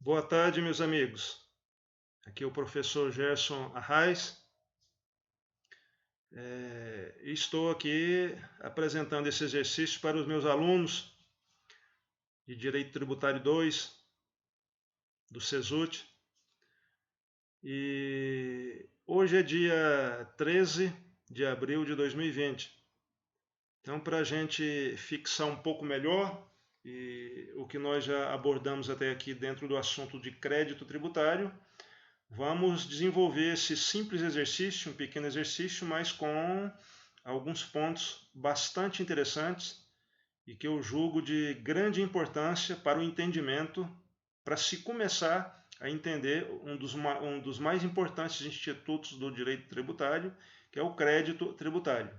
Boa tarde, meus amigos. Aqui é o professor Gerson Arraes. Estou aqui apresentando esse exercício para os meus alunos de Direito Tributário 2 do CESUT. E hoje é dia 13 de abril de 2020. Então, para a gente fixar um pouco melhor o que nós já abordamos até aqui dentro do assunto de crédito tributário, vamos desenvolver esse simples exercício, um pequeno exercício, mas com alguns pontos bastante interessantes e que eu julgo de grande importância para o entendimento, para se começar a entender um dos mais importantes institutos do direito tributário, que é o crédito tributário.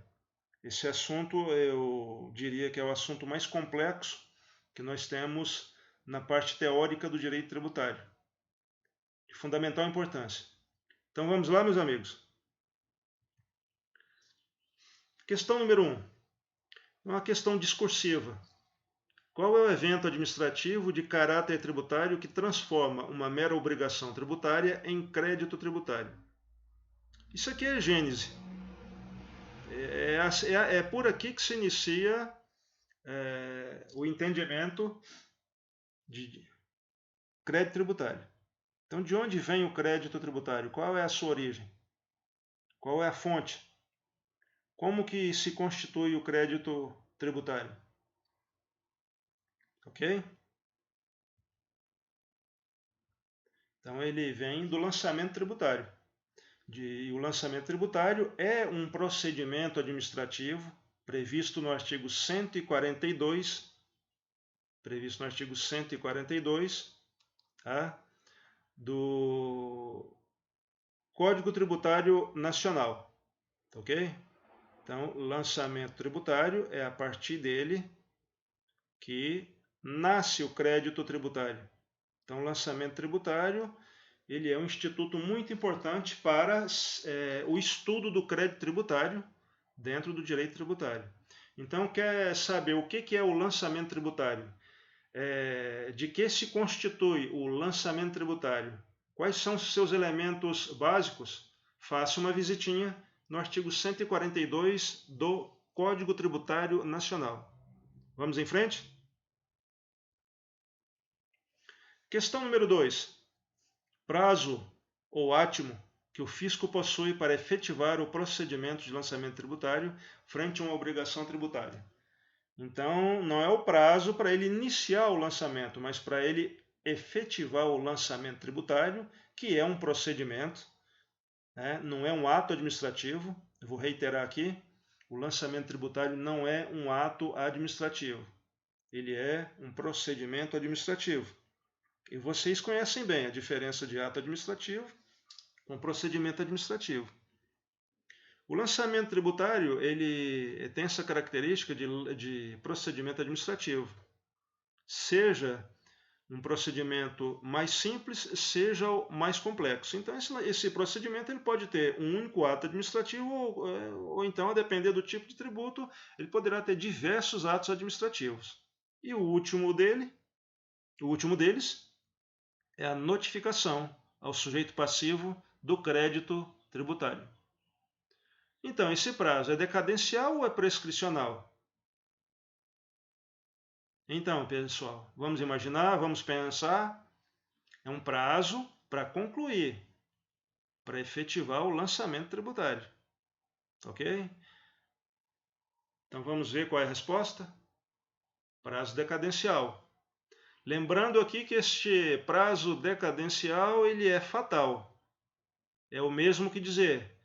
Esse assunto eu diria que é o assunto mais complexo que nós temos na parte teórica do direito tributário, de fundamental importância. Então vamos lá, meus amigos. Questão número 1. É uma questão discursiva. Qual é o evento administrativo de caráter tributário que transforma uma mera obrigação tributária em crédito tributário? Isso aqui é Gênese. É por aqui que se inicia o entendimento de crédito tributário. Então, de onde vem o crédito tributário? Qual é a sua origem? Qual é a fonte? Como que se constitui o crédito tributário? Ok? Então, ele vem do lançamento tributário. O lançamento tributário é um procedimento administrativo previsto no artigo 142, tá, do Código Tributário Nacional, ok? Então, lançamento tributário é a partir dele que nasce o crédito tributário. Então, lançamento tributário ele é um instituto muito importante para o estudo do crédito tributário dentro do direito tributário. Então, quer saber o que é o lançamento tributário? De que se constitui o lançamento tributário? Quais são os seus elementos básicos? Faça uma visitinha no artigo 142 do Código Tributário Nacional. Vamos em frente? Questão número 2. Prazo ou átimo que o fisco possui para efetivar o procedimento de lançamento tributário frente a uma obrigação tributária. Então, não é o prazo para ele iniciar o lançamento, mas para ele efetivar o lançamento tributário, que é um procedimento, né? Não é um ato administrativo. Eu vou reiterar aqui, o lançamento tributário não é um ato administrativo. Ele é um procedimento administrativo. E vocês conhecem bem a diferença de ato administrativo com procedimento administrativo. O lançamento tributário ele tem essa característica de procedimento administrativo. Seja um procedimento mais simples, seja mais complexo. Então, esse procedimento ele pode ter um único ato administrativo ou então, a depender do tipo de tributo, ele poderá ter diversos atos administrativos. E o último deles é a notificação ao sujeito passivo do crédito tributário. Então, esse prazo é decadencial ou é prescricional? Então, pessoal, vamos imaginar, vamos pensar, é um prazo para concluir, para efetivar o lançamento tributário. Ok? Então, vamos ver qual é a resposta? Prazo decadencial. Lembrando aqui que este prazo decadencial ele é fatal. É o mesmo que dizer,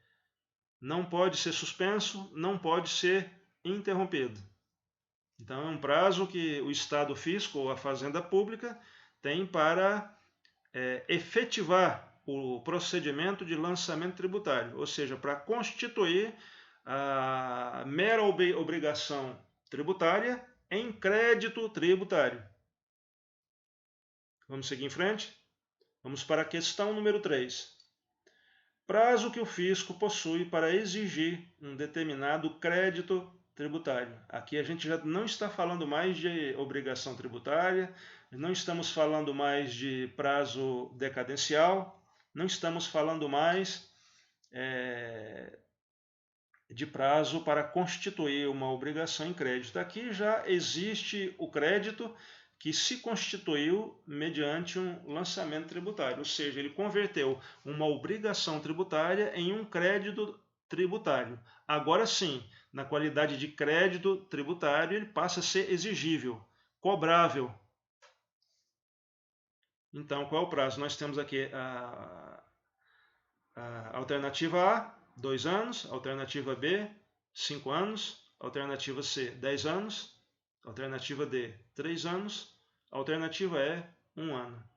não pode ser suspenso, não pode ser interrompido. Então, é um prazo que o Estado Fisco ou a Fazenda Pública tem para efetivar o procedimento de lançamento tributário, ou seja, para constituir a mera obrigação tributária em crédito tributário. Vamos seguir em frente? Vamos para a questão número 3. Prazo que o fisco possui para exigir um determinado crédito tributário. Aqui a gente já não está falando mais de obrigação tributária, não estamos falando mais de prazo decadencial, não estamos falando mais de prazo para constituir uma obrigação em crédito. Aqui já existe o crédito que se constituiu mediante um lançamento tributário, ou seja, ele converteu uma obrigação tributária em um crédito tributário. Agora sim, na qualidade de crédito tributário, ele passa a ser exigível, cobrável. Então, qual é o prazo? Nós temos aqui a alternativa A, 2 anos, alternativa B, 5 anos, alternativa C, 10 anos, alternativa D, 3 anos, alternativa E, 1 ano.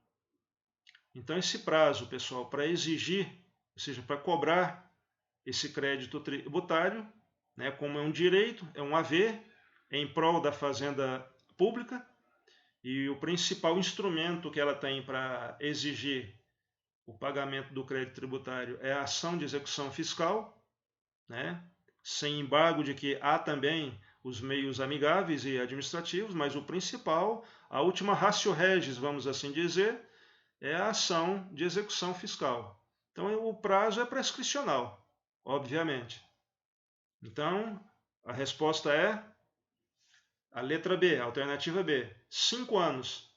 Então, esse prazo, pessoal, para exigir, ou seja, para cobrar esse crédito tributário, né, como é um direito, é um haver em prol da fazenda pública, e o principal instrumento que ela tem para exigir o pagamento do crédito tributário é a ação de execução fiscal, né, sem embargo de que há também os meios amigáveis e administrativos, mas o principal, a última ratio regis, vamos assim dizer, é a ação de execução fiscal. Então, o prazo é prescricional, obviamente. Então, a resposta é a letra B, a alternativa B, 5 anos,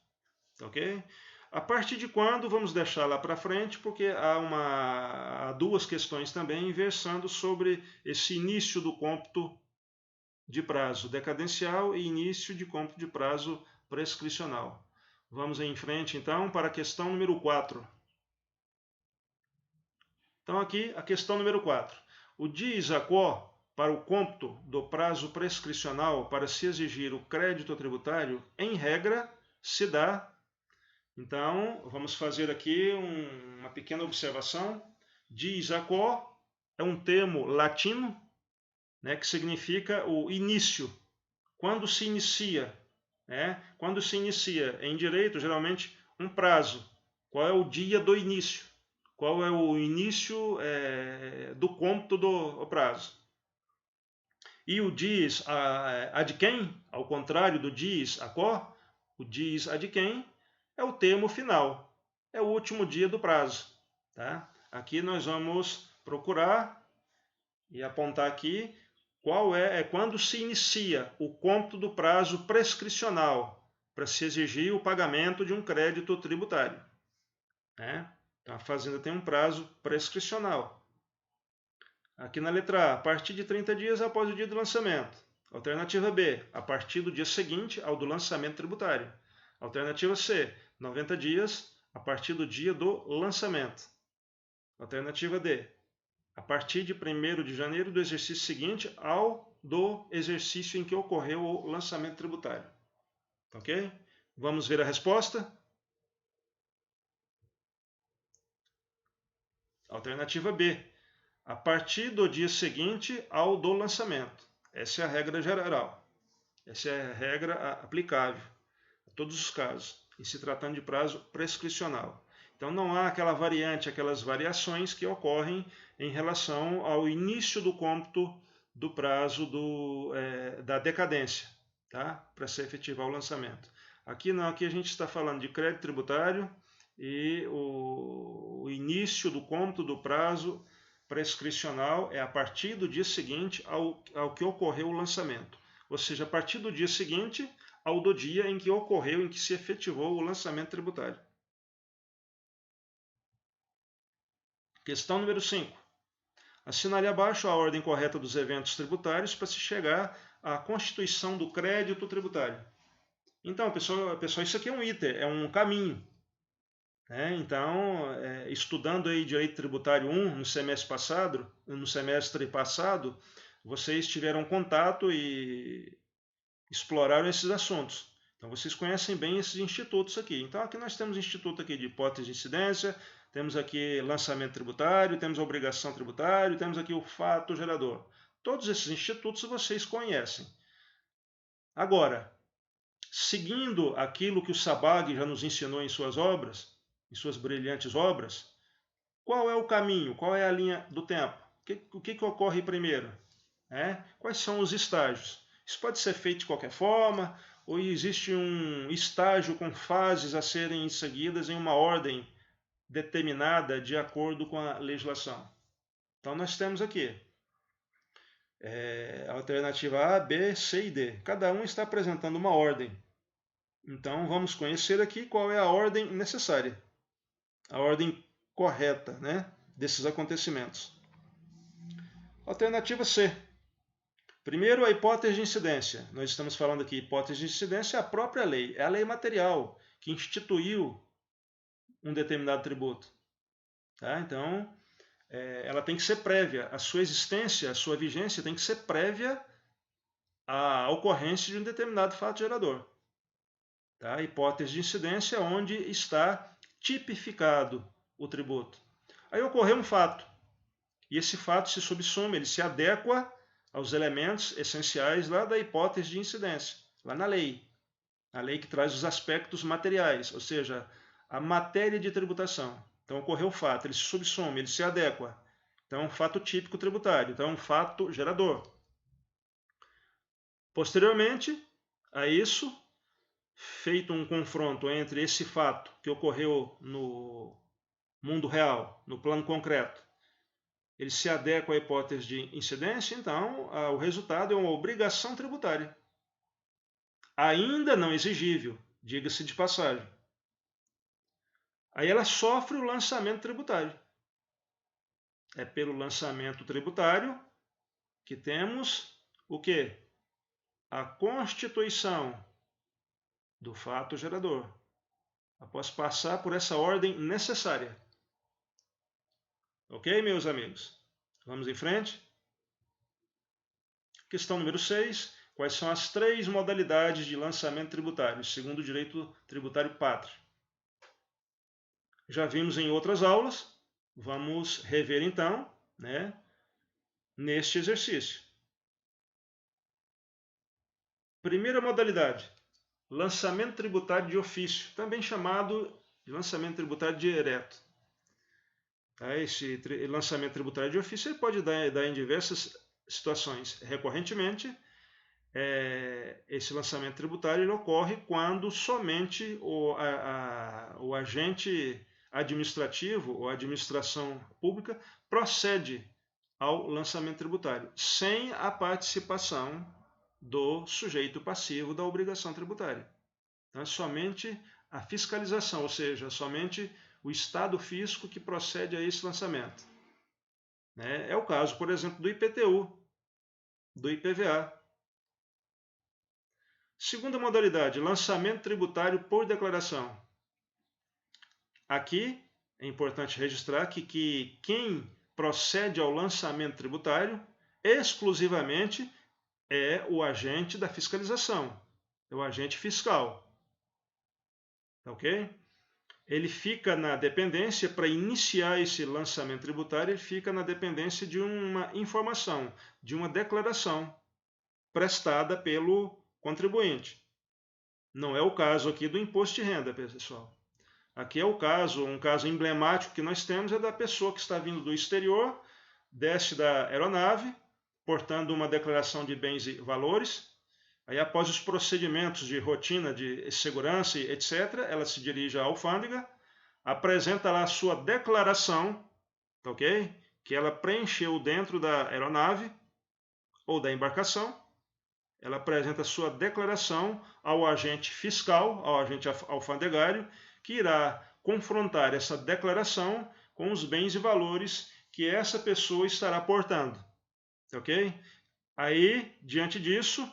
ok? A partir de quando, vamos deixar lá para frente, porque há duas questões também versando sobre esse início do cômputo de prazo decadencial e início de cômputo de prazo prescricional. Vamos em frente, então, para a questão número 4. Então, aqui, a questão número 4. O diis a quo para o cômputo do prazo prescricional para se exigir o crédito tributário, em regra, se dá. Então, vamos fazer aqui uma pequena observação. Diis a quo é um termo latino, né, que significa o início. Quando se inicia, né? Quando se inicia em direito, geralmente, um prazo. Qual é o dia do início? Qual é o início do cômputo do prazo? E o diis ad quem, ao contrário do diis a quo, o diis ad quem é o termo final, é o último dia do prazo. Tá? Aqui nós vamos procurar e apontar aqui qual é quando se inicia o cômputo do prazo prescricional para se exigir o pagamento de um crédito tributário. Né? Então, a fazenda tem um prazo prescricional. Aqui na letra A, a partir de 30 dias após o dia do lançamento. Alternativa B, a partir do dia seguinte ao do lançamento tributário. Alternativa C, 90 dias a partir do dia do lançamento. Alternativa D, a partir de 1º de janeiro do exercício seguinte ao do exercício em que ocorreu o lançamento tributário. Ok? Vamos ver a resposta? Alternativa B, a partir do dia seguinte ao do lançamento. Essa é a regra geral. Essa é a regra aplicável a todos os casos, em se tratando de prazo prescricional. Então não há aquela variante, aquelas variações que ocorrem em relação ao início do cômputo do prazo da decadência, tá? Para se efetivar o lançamento. Aqui não, aqui a gente está falando de crédito tributário e o início do cômputo do prazo prescricional é a partir do dia seguinte ao que ocorreu o lançamento. Ou seja, a partir do dia seguinte ao do dia em que ocorreu, em que se efetivou o lançamento tributário. Questão número 5. Assinale abaixo a ordem correta dos eventos tributários para se chegar à constituição do crédito tributário. Então, pessoal, isso aqui é um iter, é um caminho. Então, estudando aí Direito Tributário 1 no semestre passado, vocês tiveram contato e exploraram esses assuntos. Então, vocês conhecem bem esses institutos aqui. Então, aqui nós temos instituto aqui de hipótese de incidência, temos aqui lançamento tributário, temos obrigação tributária, temos aqui o fato gerador. Todos esses institutos vocês conhecem. Agora, seguindo aquilo que o Sabag já nos ensinou em suas obras, em suas brilhantes obras, qual é o caminho, qual é a linha do tempo? O que ocorre primeiro? Quais são os estágios? Isso pode ser feito de qualquer forma, ou existe um estágio com fases a serem seguidas em uma ordem determinada de acordo com a legislação. Então nós temos aqui a alternativa A, B, C e D. Cada um está apresentando uma ordem. Então vamos conhecer aqui qual é a ordem necessária, a ordem correta, desses acontecimentos. Alternativa C. Primeiro, a hipótese de incidência. Nós estamos falando aqui, hipótese de incidência é a própria lei, é a lei material que instituiu um determinado tributo. Então, ela tem que ser prévia. A sua existência, a sua vigência tem que ser prévia à ocorrência de um determinado fato gerador. A hipótese de incidência é onde está tipificado o tributo. Aí ocorreu um fato, e esse fato se subsume, ele se adequa aos elementos essenciais lá da hipótese de incidência, lá na lei. A lei que traz os aspectos materiais, ou seja, a matéria de tributação. Então ocorreu o fato, ele se subsume, ele se adequa. Então é um fato típico tributário, então é um fato gerador. Posteriormente a isso, feito um confronto entre esse fato que ocorreu no mundo real, no plano concreto, ele se adequa à hipótese de incidência, então o resultado é uma obrigação tributária. Ainda não exigível, diga-se de passagem. Aí ela sofre o lançamento tributário. É pelo lançamento tributário que temos o quê? A constituição do fato gerador, após passar por essa ordem necessária. Ok, meus amigos? Vamos em frente? Questão número 6. Quais são as 3 modalidades de lançamento tributário, segundo o direito tributário pátrio? Já vimos em outras aulas, vamos rever então, neste exercício. Primeira modalidade, lançamento tributário de ofício, também chamado de lançamento tributário direto. Esse lançamento tributário de ofício pode dar em diversas situações. Recorrentemente, esse lançamento tributário ele ocorre quando somente o agente administrativo ou administração pública procede ao lançamento tributário, sem a participação do sujeito passivo da obrigação tributária. Então, é somente a fiscalização, ou seja, somente o Estado fisco que procede a esse lançamento. É o caso, por exemplo, do IPTU, do IPVA. Segunda modalidade, lançamento tributário por declaração. Aqui é importante registrar que quem procede ao lançamento tributário exclusivamente é o agente da fiscalização, é o agente fiscal. Ok? Ele fica na dependência, para iniciar esse lançamento tributário, ele fica na dependência de uma informação, de uma declaração prestada pelo contribuinte. Não é o caso aqui do imposto de renda, pessoal. Aqui é um caso emblemático que nós temos é da pessoa que está vindo do exterior, desce da aeronave, portando uma declaração de bens e valores. Aí, após os procedimentos de rotina, de segurança, etc., ela se dirige à alfândega, apresenta lá a sua declaração, ok? Que ela preencheu dentro da aeronave ou da embarcação. Ela apresenta a sua declaração ao agente fiscal, ao agente alfandegário, que irá confrontar essa declaração com os bens e valores que essa pessoa estará portando. Ok? Aí, diante disso,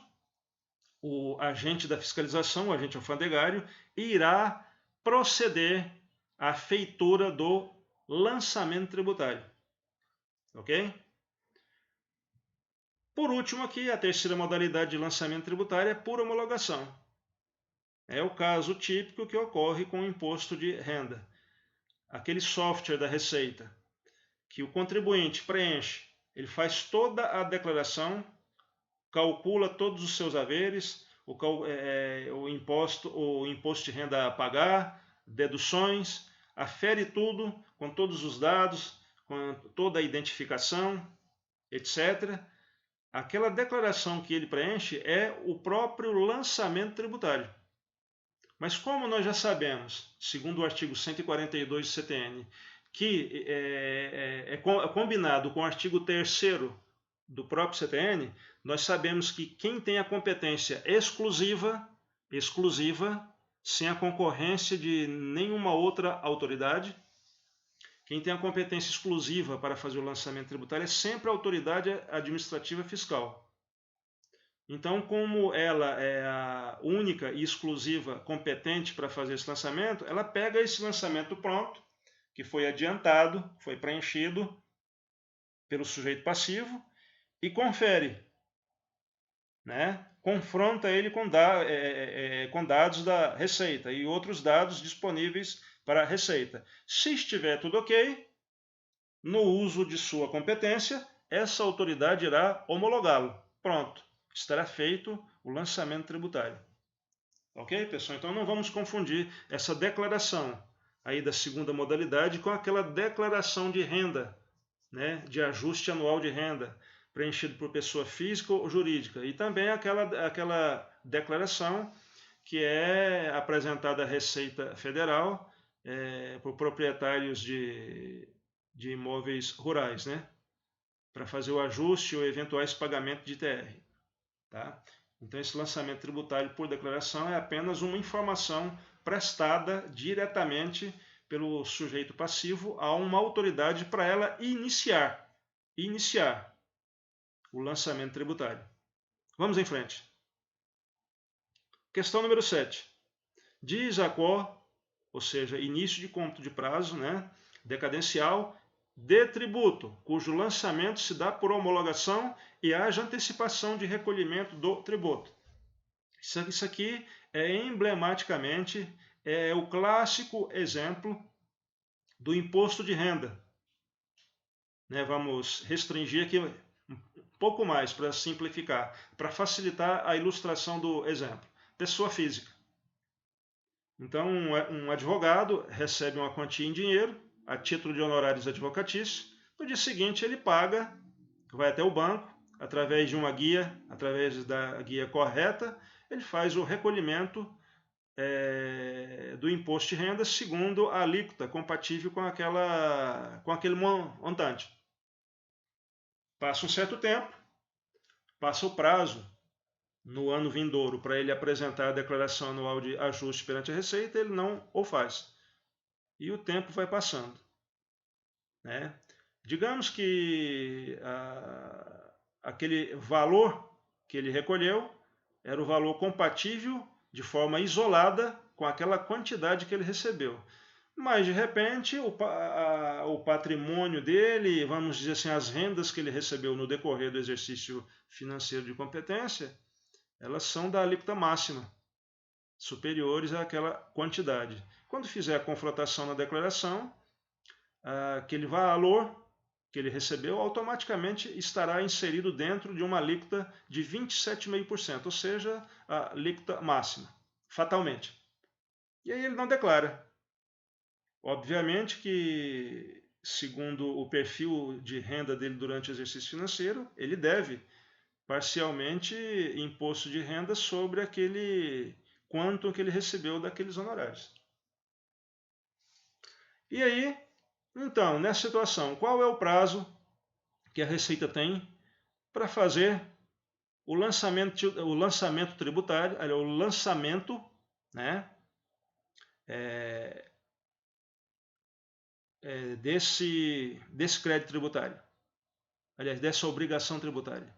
o agente da fiscalização, o agente alfandegário, irá proceder à feitura do lançamento tributário. Ok? Por último aqui, a terceira modalidade de lançamento tributário é por homologação. É o caso típico que ocorre com o imposto de renda. Aquele software da Receita que o contribuinte preenche, ele faz toda a declaração, calcula todos os seus haveres, o imposto de renda a pagar, deduções, afere tudo com todos os dados, com toda a identificação, etc. aquela declaração que ele preenche é o próprio lançamento tributário. Mas como nós já sabemos, segundo o artigo 142 do CTN, que é combinado com o artigo 3º do próprio CTN, nós sabemos que quem tem a competência exclusiva, sem a concorrência de nenhuma outra autoridade, quem tem a competência exclusiva para fazer o lançamento tributário é sempre a autoridade administrativa fiscal. Então, como ela é a única e exclusiva competente para fazer esse lançamento, ela pega esse lançamento pronto, que foi adiantado, foi preenchido pelo sujeito passivo, e confere, né? Confronta ele com dados da Receita e outros dados disponíveis para a Receita. Se estiver tudo ok, no uso de sua competência, essa autoridade irá homologá-lo. Pronto, estará feito o lançamento tributário. Ok, pessoal? Então não vamos confundir essa declaração aí da segunda modalidade com aquela declaração de renda, né, de ajuste anual de renda, preenchido por pessoa física ou jurídica, e também aquela declaração que é apresentada à Receita Federal por proprietários de imóveis rurais, né, para fazer o ajuste ou eventuais pagamentos de ITR. Tá? Então, esse lançamento tributário por declaração é apenas uma informação prestada diretamente pelo sujeito passivo a uma autoridade para ela iniciar o lançamento tributário. Vamos em frente. Questão número 7. Diz a COR, ou seja, início de cômputo de prazo, né, decadencial, de tributo, cujo lançamento se dá por homologação e haja antecipação de recolhimento do tributo. Isso aqui é emblematicamente o clássico exemplo do imposto de renda. Né, vamos restringir aqui um pouco mais para simplificar, para facilitar a ilustração do exemplo. Pessoa física. Então, um advogado recebe uma quantia em dinheiro, a título de honorários advocatícios. No dia seguinte, ele paga, vai até o banco, através de uma guia, através da guia correta, ele faz o recolhimento do imposto de renda segundo a alíquota compatível com aquele montante. Passa um certo tempo, passa o prazo no ano vindouro para ele apresentar a declaração anual de ajuste perante a Receita, ele não o faz. E o tempo vai passando. Né? Digamos que aquele valor que ele recolheu era o valor compatível de forma isolada com aquela quantidade que ele recebeu. Mas, de repente, o patrimônio dele, vamos dizer assim, as rendas que ele recebeu no decorrer do exercício financeiro de competência, elas são da alíquota máxima, superiores àquela quantidade. Quando fizer a confrontação na declaração, aquele valor que ele recebeu automaticamente estará inserido dentro de uma alíquota de 27,5%, ou seja, a alíquota máxima, fatalmente. E aí ele não declara. Obviamente que, segundo o perfil de renda dele durante o exercício financeiro, ele deve parcialmente imposto de renda sobre aquele quanto que ele recebeu daqueles honorários. E aí, então, nessa situação, qual é o prazo que a Receita tem para fazer o lançamento tributário, o lançamento, né, desse crédito tributário, aliás, dessa obrigação tributária.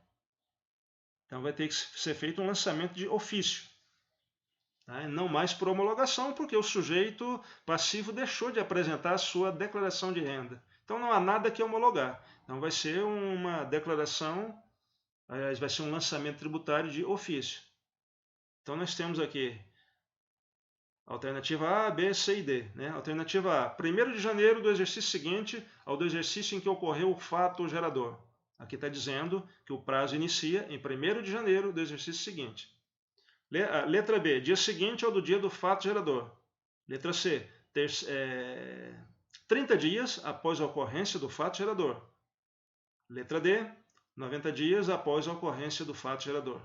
Então vai ter que ser feito um lançamento de ofício, tá? Não mais por homologação, porque o sujeito passivo deixou de apresentar a sua declaração de renda. Então não há nada que homologar. Então vai ser uma declaração, aliás, vai ser um lançamento tributário de ofício. Então nós temos aqui alternativa A, B, C e D. Né? Alternativa A, 1º de janeiro do exercício seguinte ao do exercício em que ocorreu o fato gerador. Aqui está dizendo que o prazo inicia em 1º de janeiro do exercício seguinte. Letra B, dia seguinte ao do dia do fato gerador. Letra C, 30 dias após a ocorrência do fato gerador. Letra D, 90 dias após a ocorrência do fato gerador.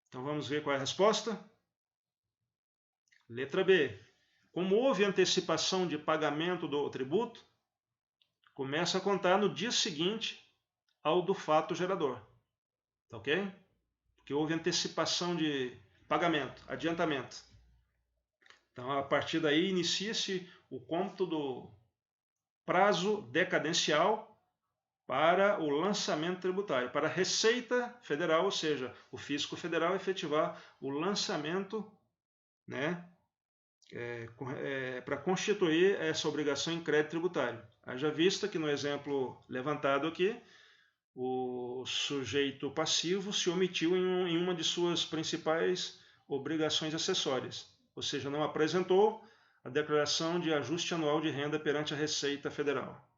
Então vamos ver qual é a resposta. Letra B. Como houve antecipação de pagamento do tributo, começa a contar no dia seguinte ao do fato gerador. Tá ok? Porque houve antecipação de pagamento, adiantamento. Então, a partir daí, inicia-se o cômputo do prazo decadencial para o lançamento tributário, para a Receita Federal, ou seja, o Fisco Federal efetivar o lançamento, né, para constituir essa obrigação em crédito tributário. Haja vista que no exemplo levantado aqui, o sujeito passivo se omitiu em uma de suas principais obrigações acessórias, ou seja, não apresentou a declaração de ajuste anual de renda perante a Receita Federal.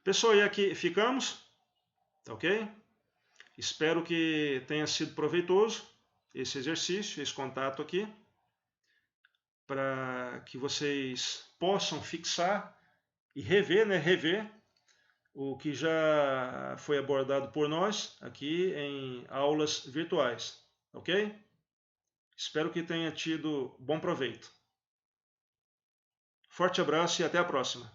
Pessoal, e aqui ficamos, tá ok? Espero que tenha sido proveitoso esse exercício, esse contato aqui, para que vocês possam fixar e rever o que já foi abordado por nós aqui em aulas virtuais, ok? Espero que tenha tido bom proveito. Forte abraço e até a próxima.